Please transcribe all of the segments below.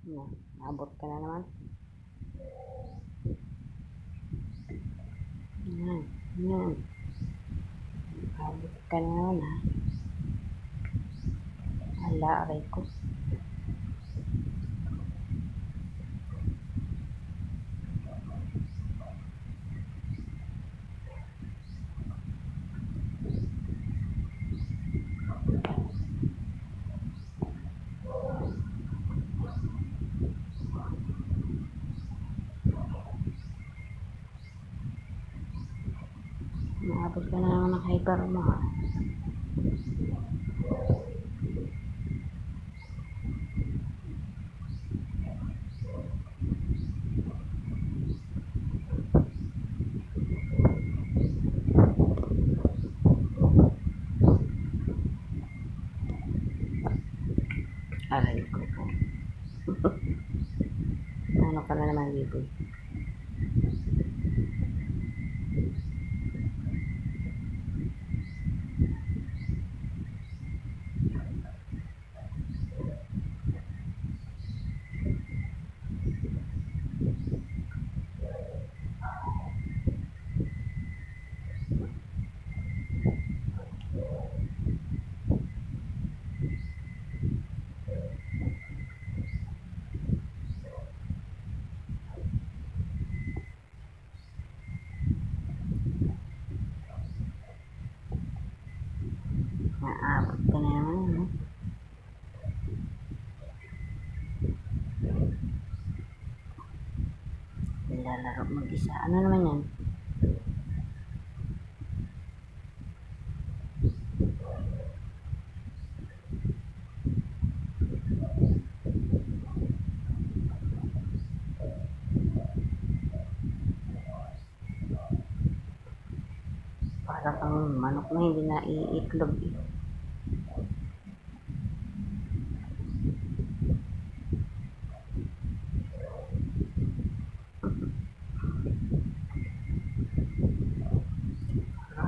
Naabot ka na naman. Yan. Naabot ka na naman, ha. Ala, aray ko. Naabot ka na naman ng hyper mo, ha. Aray ko po. Ano ka na naman, Biboy? Naabot ka na naman, ha. Nilalaro mag-isa. Ano naman yan? Para kang manok na hindi na iitlog, eh.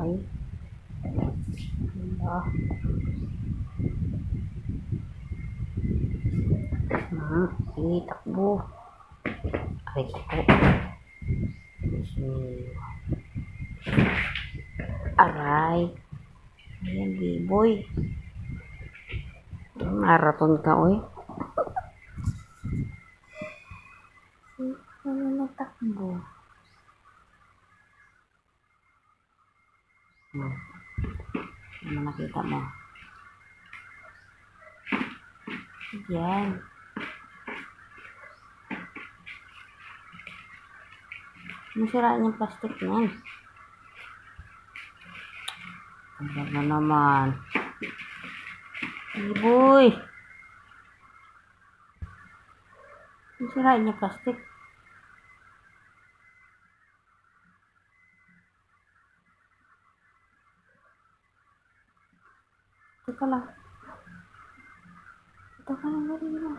Ay. Ala. Sige, takbo. Aray ko po. Aray. Ayan, Biboy. Marathon ka, oy. Ano natakbo? Ano nakita mo? Yan. Masiraan yung plastic niyan. Ano na naman? Biboy! Masiraan yung plastic. Teka lang. Teka lang, marino.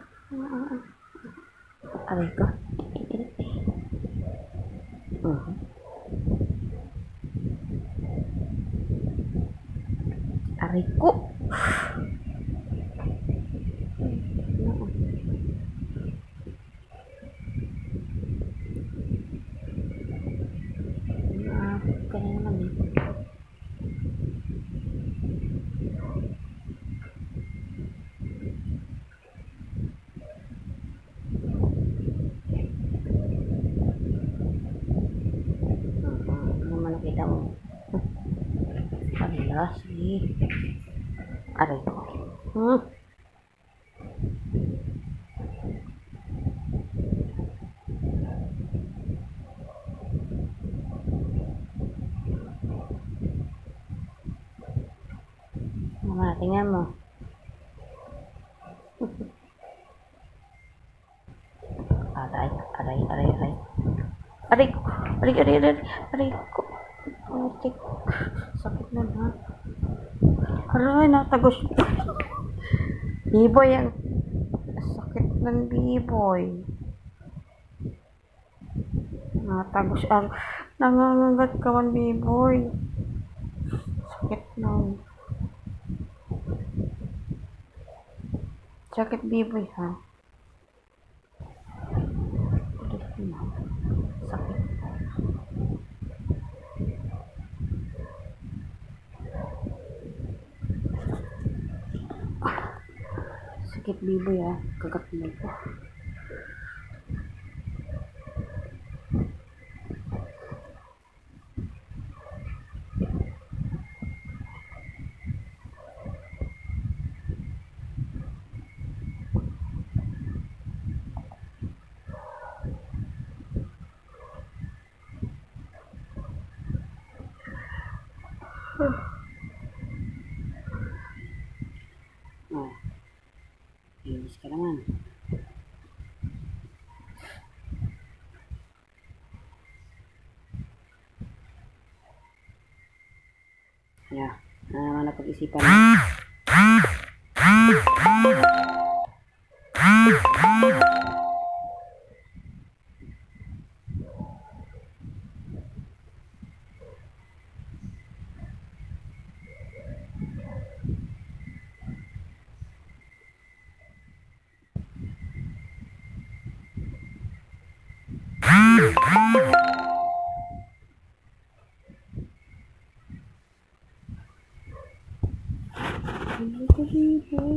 Aray ko. Aray ko. Naabot ka na naman, eh. Ano man nakita mo? Ala, sige. Aray ko. Tingnan mo. Aray. Aray ko. Atik. Sakit na na. Aray, natagos. Biboy, ang sakit ng Biboy. Natagos. Nangangagat ka man, Biboy. Sakit na. Sakit, Biboy, ha? Sakit. Sakit biboy ah. Kagat mo ko. Oh. Inis ka naman. Yeah. Ano napag-isipan mo?